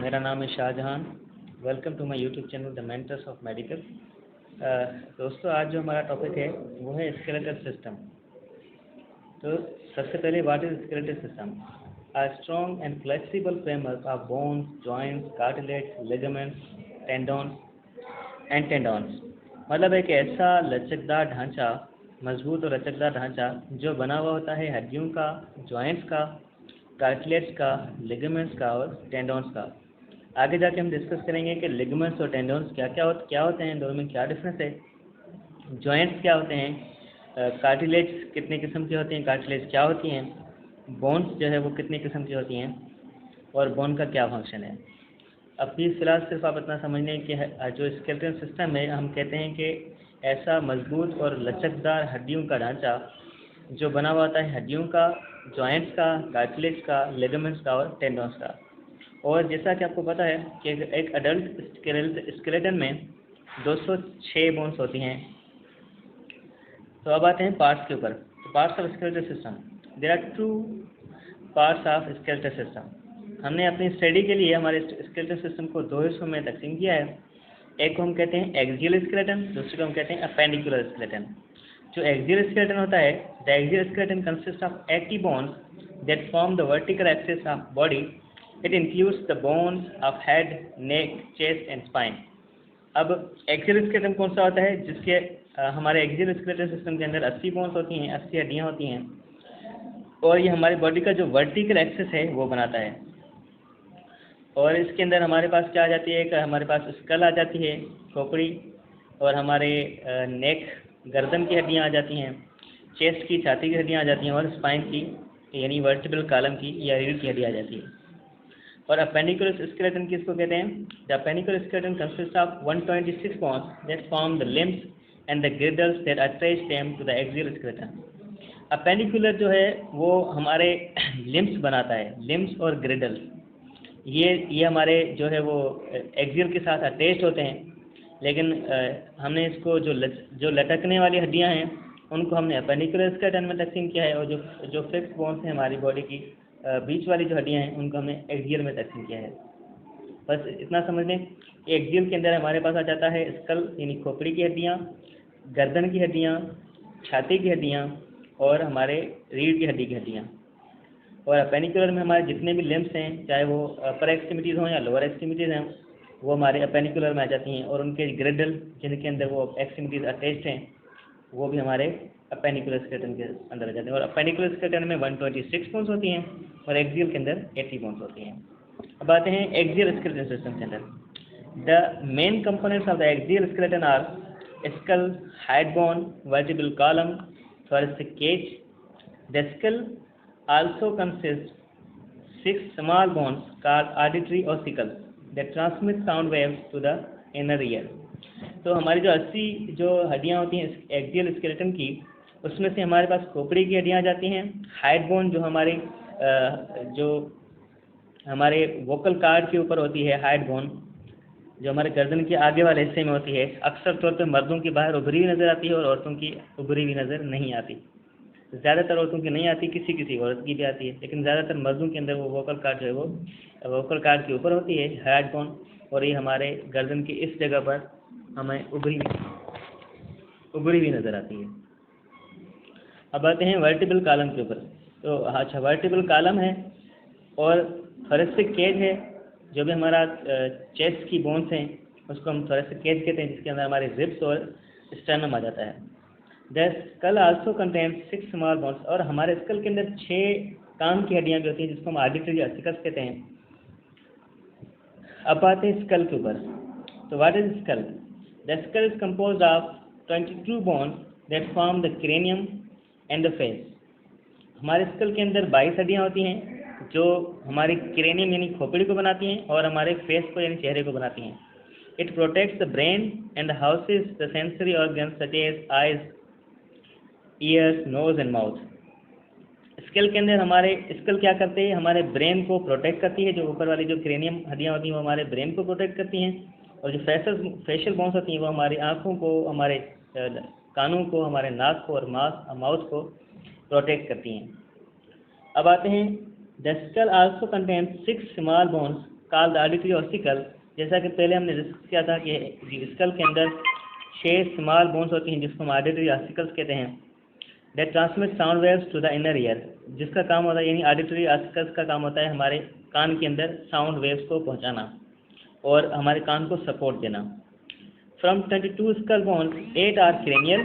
मेरा नाम है Shahjahan. Welcome to my YouTube channel the mentors of medical. दोस्तों, आज जो हमारा टॉपिक है वो है स्केलेटल सिस्टम। तो सबसे पहले what is skeletal system? A strong and flexible framework of bones, joints, cartilage, ligaments, tendons. मतलब एक ऐसा लचकदार ढांचा, मजबूत और लचकदार ढांचा जो बना हुआ होता है हड्डियों का, जॉइंट्स का, कार्टिलेज का, लिगामेंट्स का और टेंडॉन्स का। आगे जाके हम डिस्कस करेंगे कि लिगामेंट्स और टेंडॉन्स क्या होते हैं, दोनों में क्या डिफरेंस है, जॉइंट्स क्या होते हैं, कार्टिलेज कितने किस्म की होती हैं, कार्टिलेज क्या होती हैं, बोन्स जो है वो कितनी किस्म की होती हैं और बोन का क्या फंक्शन है। अभी फ़िलहाल सिर्फ आप इतना समझ लें कि जो स्केलेटल सिस्टम है, हम कहते हैं कि ऐसा मजबूत और लचकदार हड्डियों का ढांचा जो बना हुआ होता है हड्डियों का, जॉइंट्स का, कार्टिलेज का, लिगामेंट्स का और टेंडॉन्स का। और जैसा कि आपको पता है कि एक अडल्ट स्केलेटन में 206 बोन्स होती हैं। तो अब आते हैं पार्ट्स के ऊपर। तो parts of skeletal system, there are two parts of skeletal system. हमने अपनी स्टडी के लिए हमारे स्केलेटल सिस्टम को दो हिस्सों में तकसीम किया है। एक को हम कहते हैं एक्सियल स्केलेटन, दूसरे को हम कहते हैं अपेंडिकुलर स्केलेटन। जो एक्सियल स्केलेटन होता है, the axial skeleton consist of 80 bones that form the vertical axis of body. It includes the bones of head, neck, chest and spine. अब एक्सियल स्केलेटन कौन सा होता है? जिसके हमारे एक्सियल स्केलेटन सिस्टम के अंदर 80 बोन्स होती हैं, 80 हड्डियाँ होती हैं, और ये हमारी बॉडी का जो वर्टिकल एक्सिस है वो बनाता है। और इसके अंदर हमारे पास क्या आ जाती है? हमारे पास स्कल आ जाती है, खोपड़ी, और हमारे नेक, गर्दन की हड्डियाँ आ जाती हैं, चेस्ट की, छाती की हड्डियाँ आ जाती हैं, और स्पाइन की यानी वर्टिब्रल कॉलम की या रीढ़ की हड्डी आ जाती है। और अपेंडिकुलर स्केलेटन किसको कहते हैं? The appendicular skeleton consist of 126 bones that form the limbs and the girdles that attach them to the axial skeleton. Appendicular जो है वो हमारे लिम्स बनाता है, लिम्स और ग्रिडल्स। ये हमारे जो है वो एक्सियल के साथ अटैच्ड होते हैं, लेकिन हमने इसको जो लटकने वाली हड्डियां हैं उनको हमने अपेंडिकुलर स्केलेटन में तकसीम किया है, और जो फिक्स बोन्स हैं हमारी बॉडी की बीच वाली जो हड्डियां हैं उनको हमने एक्सियल में तकसीम किया है। बस इतना समझ लें, एक्सियल के अंदर हमारे पास आ जाता है स्कल यानी खोपड़ी की हड्डियाँ, गर्दन की हड्डियाँ, छाती की हड्डियाँ और हमारे रीढ़ की हड्डी की हड्डियाँ। और अपेंडिकुलर में हमारे जितने भी लिम्स हैं, चाहे वो अपर एक्सट्रीमिटीज़ हों या लोअर एक्सट्रीमिटीज़ हैं, वो हमारे अपेंडिकुलर में आ जाती हैं, और उनके ग्रिडल जिनके अंदर वो एक्सट्रीमिटीज़ अटैच्ड हैं वो भी हमारे अपेंडिकुलर स्केलेटन के अंदर आ जाते हैं। और अपेंडिकुलर स्केलेटन में 126 बोन्स होती हैं और एक्सियल के अंदर 80 बोन्स होती हैं। अब आते हैं एक्सियल स्केलेटन सिस्टम के अंदर। The main components of the axial skeleton are skull, head bone, vertebral column, thoracic cage. The skull also consists 6 small bones called auditory ossicles that transmit sound waves to the inner ear. तो हमारी जो 80 जो हड्डियाँ होती हैं axial skeleton की, उसमें से हमारे पास खोपड़ी की हड्डियाँ आ जाती हैं, हाइड बोन जो हमारे वोकल कार्ड के ऊपर होती है, हाइड बोन जो हमारे गर्दन के आगे वाले हिस्से में होती है, अक्सर तौर पर मर्दों की बाहर उभरी हुई नज़र आती है और औरतों की उभरी हुई नज़र नहीं आती। ज़्यादातर औरतों की नहीं आती, किसी औरत की भी आती है, लेकिन ज़्यादातर मर्दों के अंदर वो वोकल कार्ड जो है वो वोकल कार्ड के ऊपर होती है, हाइड बोन, और ये हमारे गर्दन की इस जगह पर हमें उभरी हुई नज़र आती है। अब आते हैं वर्टिब्रल कॉलम के ऊपर। तो अच्छा, वर्टिब्रल कॉलम है और थोरेसिक केज है, जो भी हमारा चेस्ट की बोन्स हैं उसको हम थोरेसिक केज कहते हैं, जिसके अंदर हमारे रिब्स और स्टर्नम आ जाता है। The skull also contains 6 small bones, और हमारे स्कल के अंदर 6 कान की हड्डियाँ भी होती हैं जिसको हम ऑडिटरी ऑसिकल्स कहते हैं। अब आते हैं स्कल के ऊपर। तो what is skull? The skull is composed of 22 bones that form the cranium and the face. हमारे स्कल के अंदर 22 हड्डियाँ होती हैं जो हमारी क्रेनियम यानी खोपड़ी को बनाती हैं और हमारे फेस को यानी चेहरे को बनाती हैं। It protects the brain and houses the sensory organs such as eyes, ears, nose and mouth. Skull के अंदर हमारे स्कल क्या करते हैं? हमारे ब्रेन को प्रोटेक्ट करती है। जो ऊपर वाली जो क्रेनियम हड्डियाँ होती हैं वो हमारे ब्रेन को प्रोटेक्ट करती हैं, और जो फेशियल बोन्स होती हैं वो हमारी आँखों को, हमारे कानों को, हमारे नाक को और माउथ को प्रोटेक्ट करती हैं। अब आते हैं, the skull also contains 6 small bones called auditory ossicle, जैसा कि पहले हमने डिस्कस किया था कि स्कल के अंदर 6 स्मॉल बोन्स होती हैं जिसको हम ऑडिटरी ऑसिकल्स कहते हैं। That transmit sound waves to the inner ear, जिसका काम होता है यानी ऑडिटरी ऑसिकल्स का काम होता है हमारे कान के अंदर साउंड वेव्स को पहुंचाना और हमारे कान को सपोर्ट देना। From 22 skull bones 8 are cranial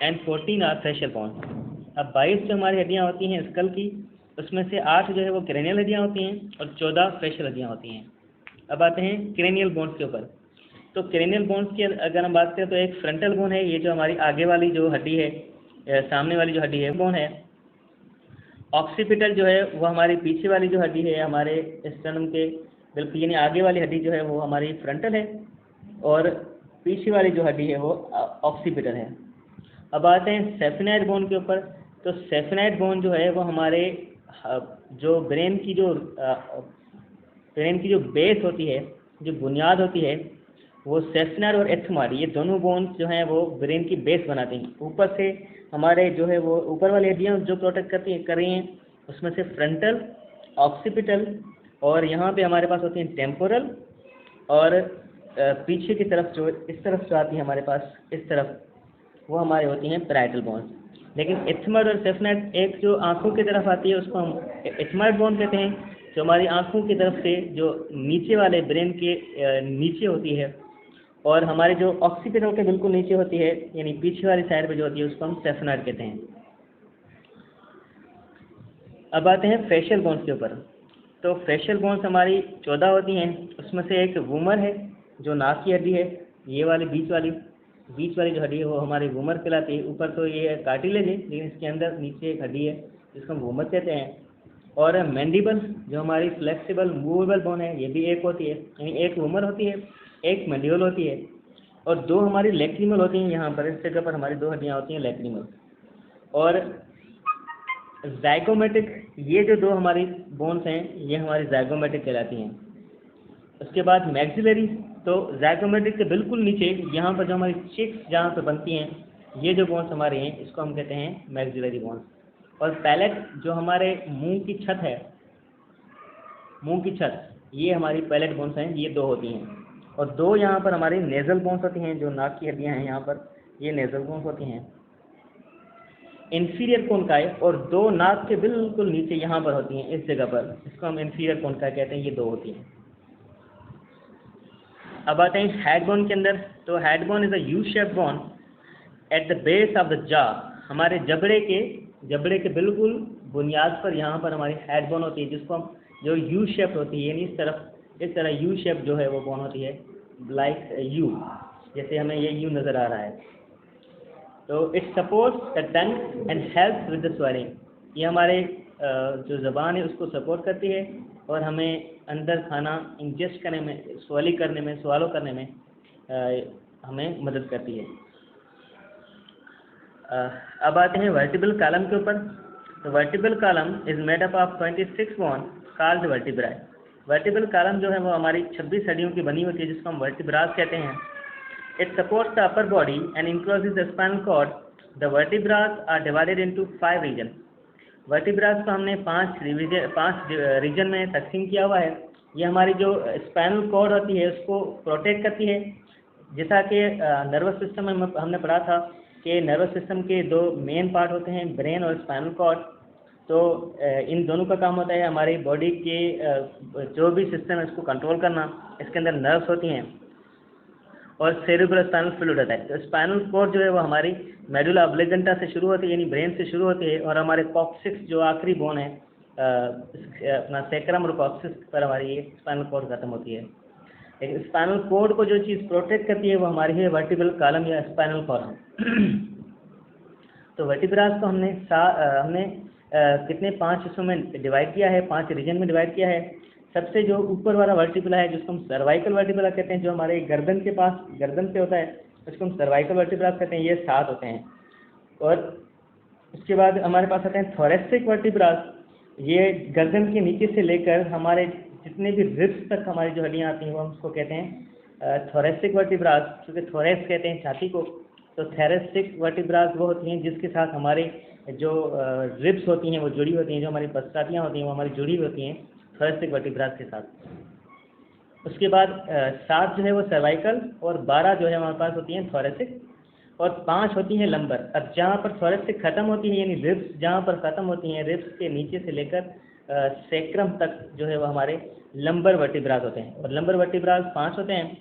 and 14 are facial bones. अब 22 जो हमारी हड्डियाँ होती हैं स्कल की, उसमें से 8 जो है वो क्रेनियल हड्डियाँ होती हैं और 14 फेशियल हड्डियाँ होती हैं। अब आते हैं क्रेनियल बोन्स के ऊपर। तो क्रेनियल बोन्स की अगर हम बात करें तो एक फ्रंटल बोन है, ये जो हमारी आगे वाली जो हड्डी है, सामने वाली जो हड्डी है बोन है। ऑक्सीपिटल जो है वो हमारी पीछे वाली जो हड्डी है हमारे स्टर्नम के बिल्कुल यानी आगे वाली हड्डी जो है वो हमारी फ्रंटल है और पीछे वाली जो हड्डी है वो ऑक्सीपिटल है। अब आते हैं सेफेनाइड बोन के ऊपर। तो सेफेनाइड बोन जो है वो हमारे जो ब्रेन की जो बेस होती है, जो बुनियाद होती है, वो सेफेनाइड और एथमाइड, ये दोनों बोन्स जो हैं वो ब्रेन की बेस बनाती हैं। ऊपर से हमारे जो है वो ऊपर वाली हड्डियाँ जो प्रोटेक्ट कर रही हैं उसमें से फ्रंटल, ऑक्सीपिटल और यहाँ पे हमारे पास होती हैं टेम्पोरल और पीछे की तरफ जो इस तरफ जो आती है हमारे पास इस तरफ वो हमारे होती हैं पैराइटल बोन्स। लेकिन एथमाइड और सेफेनाइड एक जो आँखों की तरफ आती है उसको हम एथमाइड बोन कहते हैं, जो हमारी आँखों की तरफ से जो नीचे वाले ब्रेन के नीचे होती है, और हमारे जो ऑक्सीपिटल के बिल्कुल नीचे होती है यानी पीछे वाली साइड पे जो होती है उसको हम सेफेनाइड कहते हैं। अब आते हैं फेशियल बोन्स के ऊपर। तो फेशियल बोन्स हमारी 14 होती हैं, उसमें से एक वूमर है जो नाक की हड्डी है, ये वाली बीच वाली जो हड्डी है वो हमारी वूमर कहलाती है। ऊपर तो ये कार्टिलेज है लेकिन इसके अंदर नीचे एक हड्डी है जिसको हम वूमर कहते हैं। और मैंडिबल जो हमारी फ्लेक्सिबल मूवेबल बोन है ये भी एक होती है, यानी एक वूमर होती है, एक मैंडिबल होती है और 2 हमारी लैक्रिमल होती हैं। यहाँ पर इस जगह पर हमारी 2 हड्डियाँ होती हैं लैक्रिमल। और ज़ाइगोमेटिक, ये जो 2 हमारी बोन्स हैं ये हमारी ज़ाइगोमेटिक कहलाती हैं। उसके बाद मैक्सिलरी, तो ज़ाइगोमेटिक के बिल्कुल नीचे यहाँ पर जो हमारी चिक्स जहाँ पर बनती हैं ये जो बोन्स हमारे हैं इसको हम कहते हैं मैक्सिलरी बोन्स। और पैलेट जो हमारे मुंह की छत है, मुंह की छत, ये हमारी पैलेट बोन्स हैं, ये 2 होती हैं। और 2 यहाँ पर हमारी नेज़ल बोन्स होती हैं, जो नाक की हड्डियाँ हैं यहाँ पर ये नेज़ल बोन्स होती हैं। इंफीरियर कोनकाई और 2 नाक के बिल्कुल नीचे यहाँ पर होती हैं इस जगह पर, इसको हम इंफीरियर कोनकाई कहते हैं, ये 2 होती हैं। अब आते हैं हेड बोन के अंदर। तो head bone is a U shape bone at the base of the jaw, हमारे जबड़े के बिल्कुल बुनियाद पर यहाँ पर हमारी हेड बोन होती है जिसको हम जो यू शेप होती है, यानी इस तरह यू शेप जो है वो बोन होती है लाइक यू, जैसे हमें ये यू नज़र आ रहा है। तो it supports the tongue and helps with the swelling, ये हमारे जो ज़बान है उसको सपोर्ट करती है और हमें अंदर खाना इंजेस्ट करने में, स्वालो करने में हमें मदद करती है। अब आते हैं वर्टिब्रल कॉलम के ऊपर। तो vertebral column is made up of 26 bone called vertebrae. Vertebral column जो है वो हमारी 26 हड्डियों की बनी होती है जिसको हम वर्टिब्रास कहते हैं। It supports the upper body and encloses the spinal cord. The vertebras are divided into 5 region. Vertebras को हमने 5 रीजन में तकसीम किया हुआ है। ये हमारी जो स्पाइनल कॉर्ड होती है उसको प्रोटेक्ट करती है। जैसा कि नर्वस सिस्टम में हमने पढ़ा था कि नर्वस सिस्टम के 2 मेन पार्ट होते हैं, ब्रेन और स्पाइनल कॉर्ड। तो इन दोनों का काम होता है हमारी बॉडी के जो भी सिस्टम है उसको कंट्रोल करना। इसके अंदर नर्व्स होती हैं और सेरेब्रो स्पाइनल फ्लूइड होता है। तो स्पाइनल कॉर्ड जो है वो हमारी मेडुला ऑब्लिगेंटा से शुरू होती है यानी ब्रेन से शुरू होती है और हमारे कॉक्सिक्स जो आखिरी बोन है अपना सैक्रम और कॉक्सिक्स पर हमारी ये स्पाइनल कॉर्ड खत्म होती है। लेकिन स्पाइनल कॉर्ड को जो चीज़ प्रोटेक्ट करती है वो हमारी है वर्टिब्रल कॉलम या स्पाइनल कॉलम। तो वर्टिब्रास को हमने कितने 5 हिस्सों में डिवाइड किया है, 5 रीजन में डिवाइड किया है। सबसे जो ऊपर वाला वर्टिब्रा है जिसको हम सर्वाइकल वर्टिब्रा कहते हैं, जो हमारे गर्दन के पास गर्दन पे होता है उसको हम सर्वाइकल वर्टिब्रा कहते हैं, ये 7 होते हैं। और उसके बाद हमारे पास आते हैं थोरेसिक वर्टिब्रास। ये गर्दन के नीचे से लेकर हमारे जितने भी रिब्स तक हमारी जो हड्डियाँ आती हैं वो हम उसको कहते हैं थोरेसिक वर्टिब्रास, क्योंकि थोरेस कहते हैं छाती को। तो थोरेसिक वर्टिब्रास वो होती हैं जिसके साथ हमारे जो रिब्स होती हैं वो जुड़ी होती हैं, जो हमारी पसरातियाँ होती हैं वो हमारी जुड़ी होती हैं थोरेसिक वर्टिब्रास के साथ। उसके बाद 7 जो है वो सर्वाइकल और 12 जो है हमारे पास होती हैं थोरेसिक और 5 होती हैं लंबर। अब जहाँ पर थोरेसिक खत्म होती है यानी रिब्स जहाँ पर ख़त्म होती हैं, रिब्स के नीचे से लेकर सेक्रम तक जो है वो हमारे लंबर वर्टिब्रास होते हैं और लंबर वर्टिब्रास 5 होते हैं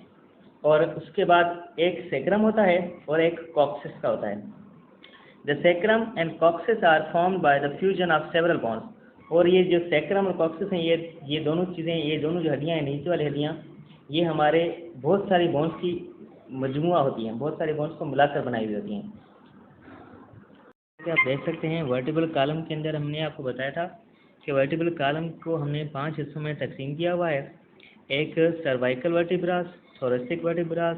और उसके बाद एक सेक्रम होता है और एक कॉक्सिस का होता है। The sacrum and coccyx are formed by the fusion of several bones. और ये जो सेक्रम और कॉक्सिस हैं ये दोनों चीज़ें, ये दोनों जो हड्डियाँ हैं नीचे वाली हड्डियाँ, ये हमारे बहुत सारी बोन्स की मजमुआ होती हैं, बहुत सारी बोन्स को मिलाकर बनाई हुई होती हैं। आप देख सकते हैं वर्टिब्रल कॉलम के अंदर हमने आपको बताया था कि वर्टिब्रल कॉलम को हमने 5 हिस्सों में तकसीम किया हुआ है। एक cervical vertebras, thoracic vertebras,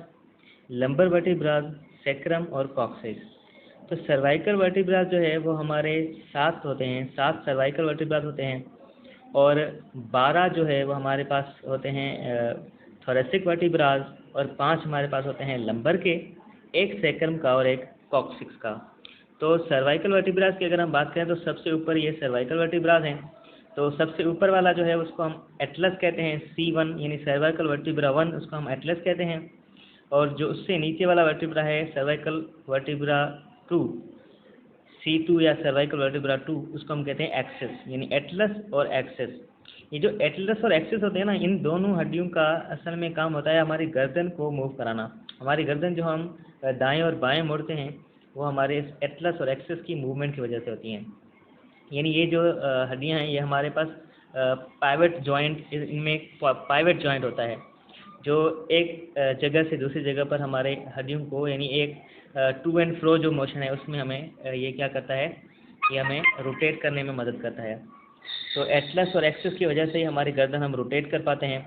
lumbar vertebras, sacrum और कॉक्सिस। तो सर्वाइकल वर्टिब्रास जो है वो हमारे 7 होते हैं, 7 सर्वाइकल वर्टिब्रास होते हैं और 12 जो है वो हमारे पास होते हैं थोरेसिक वर्टिब्रास और 5 हमारे पास होते हैं लंबर के, एक सेक्रम का और एक कॉक्सिस का। तो सर्वाइकल वर्टिब्रास की अगर हम बात करें तो सबसे ऊपर ये सर्वाइकल वर्टिब्रास हैं। तो सबसे ऊपर वाला जो है उसको हम एटलस कहते हैं, C1 यानी सर्वाइकल वर्टिब्रा 1, उसको हम एटलस कहते हैं। और जो उससे नीचे वाला वर्टिब्रा है सर्वाइकल वर्टिब्रा 2, C2 या सर्वाइकल वर्टिब्रा 2, उसको हम कहते हैं एक्सिस, यानी एटलस और एक्सिस। ये जो एटलस और एक्सिस होते हैं ना, इन दोनों हड्डियों का असल में काम होता है हमारी गर्दन को मूव कराना। हमारी गर्दन जो हम दाएं और बाएं मोड़ते हैं वो हमारे इस एटलस और एक्सिस की मूवमेंट की वजह से होती हैं। यानी ये जो हड्डियां हैं ये हमारे पास पाइवट जॉइंट, इनमें पाइवट जॉइंट होता है जो एक जगह से दूसरी जगह पर हमारे हड्डियों को, यानी एक टू एंड फ्रो जो मोशन है उसमें हमें ये क्या करता है, ये हमें रोटेट करने में मदद करता है। तो एटलस और एक्सिस की वजह से ही हमारी गर्दन हम रोटेट कर पाते हैं।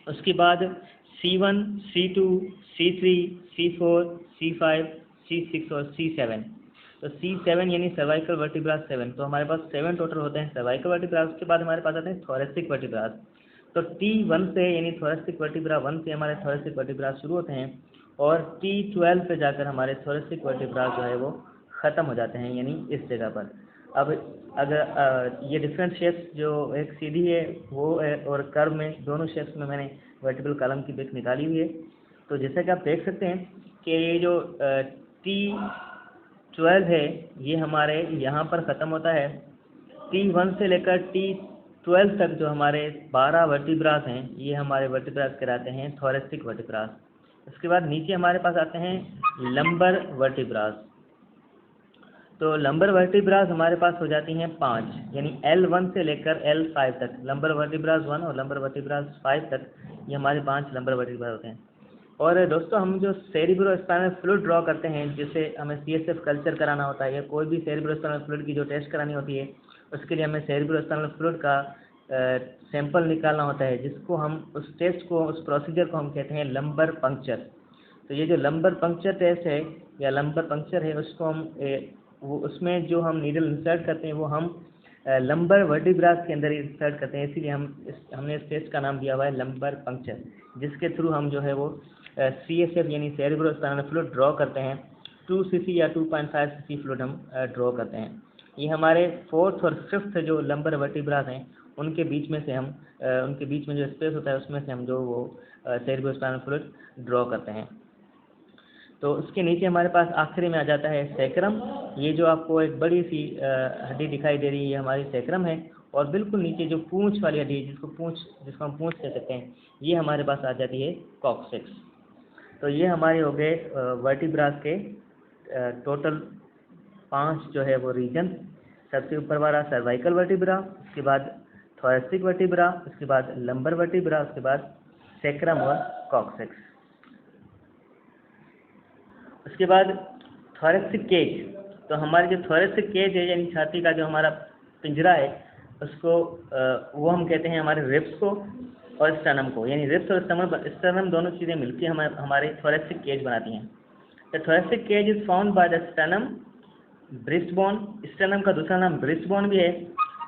उसके बाद C1, C2, C3, C4, C5, C6 और C7। तो C7 यानी सर्वाइकल वर्टिब्रास 7। तो हमारे पास 7 टोटल होते हैं सर्वाइकल वर्टिब्रास। उसके बाद हमारे पास आते हैं थोरेसिक वर्टिब्रास। तो T1 से यानी थोरेसिक वर्टिब्रा 1 से हमारे थोरेसिक वर्टिब्रास शुरू होते हैं और T12 पे जाकर हमारे थोरेसिक वर्टिब्रास जो है वो ख़त्म हो जाते हैं, यानी इस जगह पर। अब अगर ये डिफरेंट शेप्स जो एक सीधी है वो है और कर्व में, दोनों शेप्स में मैंने वर्टिब्रल कॉलम की पिक निकाली हुई है। तो जैसा कि आप देख सकते हैं कि ये जो T12 है ये हमारे यहाँ पर ख़त्म होता है। T1 से लेकर T12 तक जो हमारे 12 वर्टिब्रास हैं ये हमारे वर्टिब्रास कहलाते हैं थोरेसिक वर्टिब्रास। उसके बाद नीचे हमारे पास आते हैं लंबर वर्टिब्रास। तो लंबर वर्टिब्रास हमारे पास हो जाती हैं 5, यानी L1 से लेकर L5 तक, लंबर वर्टिब्रास 1 और लंबर वर्टिब्रास 5 तक, ये हमारे 5 लंबर वर्टिब्रास होते हैं। और दोस्तों हम जो सेरिब्रोस्पाइनल फ्लूइड ड्रॉ करते हैं, जिसे हमें CSF कल्चर कराना होता है या कोई भी सेरिब्रोस्पाइनल फ्लूइड की जो टेस्ट करानी होती है उसके लिए हमें सेरिब्रोस्पाइनल फ्लूइड का सैंपल निकालना होता है, जिसको हम उस टेस्ट को, उस प्रोसीजर को हम कहते हैं लंबर पंक्चर। तो ये जो लंबर पंक्चर टेस्ट है या लंबर पंक्चर है उसको हम वो उसमें जो हम नीडल इंसर्ट करते हैं वो हम लंबर वर्टिब्रास के अंदर इंसर्ट करते हैं, इसीलिए हमने इस टेस्ट का नाम दिया हुआ है लंबर पंक्चर, जिसके थ्रू हम जो है वो CSF यानी सेरिब्रोस्पाइनल फ्लूइड ड्रॉ करते हैं। 2 cc या 2.5 cc फ्लूइड हम ड्रॉ करते हैं। ये हमारे 4th और 5th जो लंबर वर्टिब्रास हैं उनके बीच में से हम उनके बीच में जो स्पेस होता है उसमें से हम जो वो सेरिब्रोस्पाइनल फ्लूइड ड्रॉ करते हैं। तो उसके नीचे हमारे पास आखिरी में आ जाता है सेक्रम। ये जो आपको एक बड़ी सी हड्डी दिखाई दे रही है ये हमारी सेक्रम है और बिल्कुल नीचे जो पूंछ वाली हड्डी है जिसको हम पूंछ कह सकते हैं, ये हमारे पास आ जाती है कॉक्सिक्स। तो ये हमारे हो गए वर्टिब्रास के टोटल 5 जो है वो रीजन। सबसे ऊपर वाला सर्वाइकल वर्टिब्रा, उसके बाद थोरेसिक वर्टिब्रा, उसके बाद लंबर वर्टिब्रा, उसके बाद सेक्रम और कॉक्सिक्स। उसके बाद थोरेसिक केज। तो हमारी जो थोरेसिक केज है यानी छाती का जो हमारा पिंजरा है उसको वो हम कहते हैं हमारे रिब्स को और स्टर्नम को, यानी रिब्स और स्टर्नम दोनों चीज़ें मिलकर हमारे थोरेसिक केज बनाती हैं। The thoracic cage is found by the sternum, breast bone, sternum का दूसरा नाम ब्रिस्ट बोन भी है,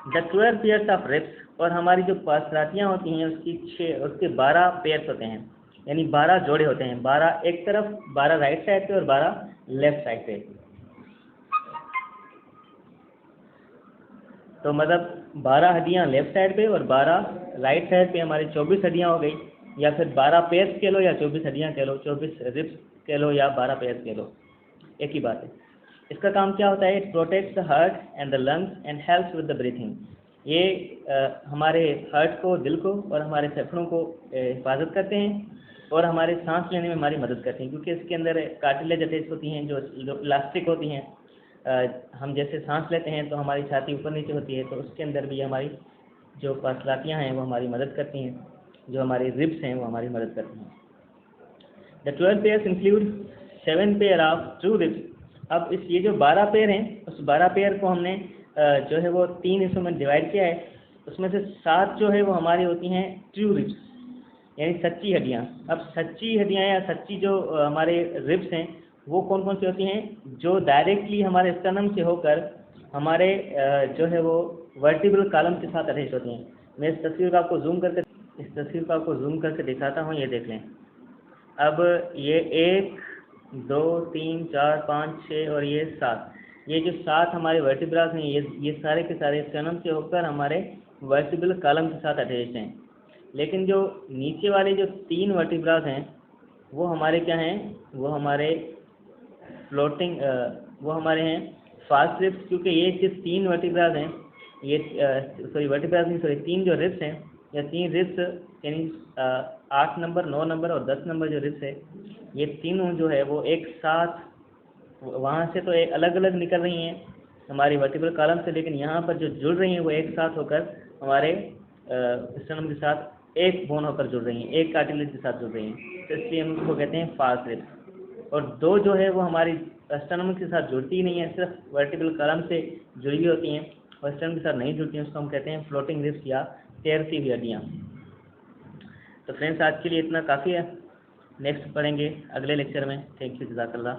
द 12 पेयर्स ऑफ रिब्स, और हमारी जो पासरातियाँ होती हैं उसके 12 पेयर्स होते हैं, यानी 12 जोड़े होते हैं, 12 एक तरफ, 12 राइट साइड पे और 12 लेफ्ट साइड पे। तो मतलब 12 हड्डियाँ लेफ्ट साइड पे और 12 राइट साइड पे, हमारी 24 हड्डियाँ हो गई। या फिर 12 पेयर्स कह लो या 24 हड्डियाँ कह लो, 24 रिब्स कह लो या 12 पेयर्स कह लो, एक ही बात है। इसका काम क्या होता है? It protects the heart and the lungs and helps with the breathing. ये हमारे हार्ट को, दिल को और हमारे फेफड़ों को हिफाजत करते हैं और हमारे सांस लेने में हमारी मदद करते हैं, क्योंकि इसके अंदर कार्टिलेज अटैच होती हैं जो इलास्टिक होती हैं। हम जैसे सांस लेते हैं तो हमारी छाती ऊपर नीचे होती है, तो उसके अंदर भी हमारी जो पासलातियाँ हैं वो हमारी मदद करती हैं, जो हमारी रिब्स हैं वो हमारी मदद करती हैं। The 12 pairs include 7 pair of true ribs. अब इस ये जो 12 पेयर हैं, उस 12 पेयर को हमने जो है वो 3 हिस्सों में डिवाइड किया है। उसमें से 7 जो है वो हमारी होती हैं ट्रू रिब्स, यानी सच्ची हड्डियाँ। अब सच्ची हड्डियाँ या सच्ची जो हमारे रिब्स हैं वो कौन कौन सी होती हैं? जो डायरेक्टली हमारे स्टर्नम से होकर हमारे जो है वो वर्टिब्रल कॉलम के साथ अटैच होती हैं। मैं इस तस्वीर को आपको जूम करके दिखाता हूँ, ये देख लें। अब ये 1 2 3 4 5 6 और ये 7, ये जो 7 हमारे वर्टिब्रास हैं, ये सारे के सारे स्टर्नम से होकर हमारे वर्टिब्रल कॉलम के साथ अटैच हैं। लेकिन जो नीचे वाले जो 3 वर्टिब्रास हैं वो हमारे क्या हैं? वो हमारे फ्लोटिंग वो हमारे हैं फास्ट रिब्स, क्योंकि ये जो 3 वर्टिब्रास हैं, ये वर्टिब्रास नहीं, 3 जो रिब्स हैं, या 3 रिब्स यानी 8 नंबर, 9 नंबर और 10 नंबर जो रिब्स है, ये तीनों जो है वो एक साथ, वहाँ से तो एक अलग अलग निकल रही हैं हमारी वर्टिब्रल कॉलम से, लेकिन यहाँ पर जो जुड़ रही हैं वो एक साथ होकर हमारे स्टर्नम के साथ एक बोन होकर जुड़ रही हैं, एक कार्टिलेज के साथ जुड़ रही हैं, तो इसलिए हम उसको कहते हैं फास्ट रिब्स। और 2 जो है वो हमारी स्टर्नम के साथ जुड़ती ही नहीं है, सिर्फ वर्टिब्रल कॉलम से जुड़ी हुई होती हैं और स्टर्नम के साथ नहीं जुड़ती हैं, उसको हम कहते हैं फ्लोटिंग रिब्स या तैरती हुई हड्डियाँ। तो फ्रेंड्स, आज के लिए इतना काफ़ी है। नेक्स्ट पढ़ेंगे अगले लेक्चर में। थैंक यू, जज़ाकल्लाह।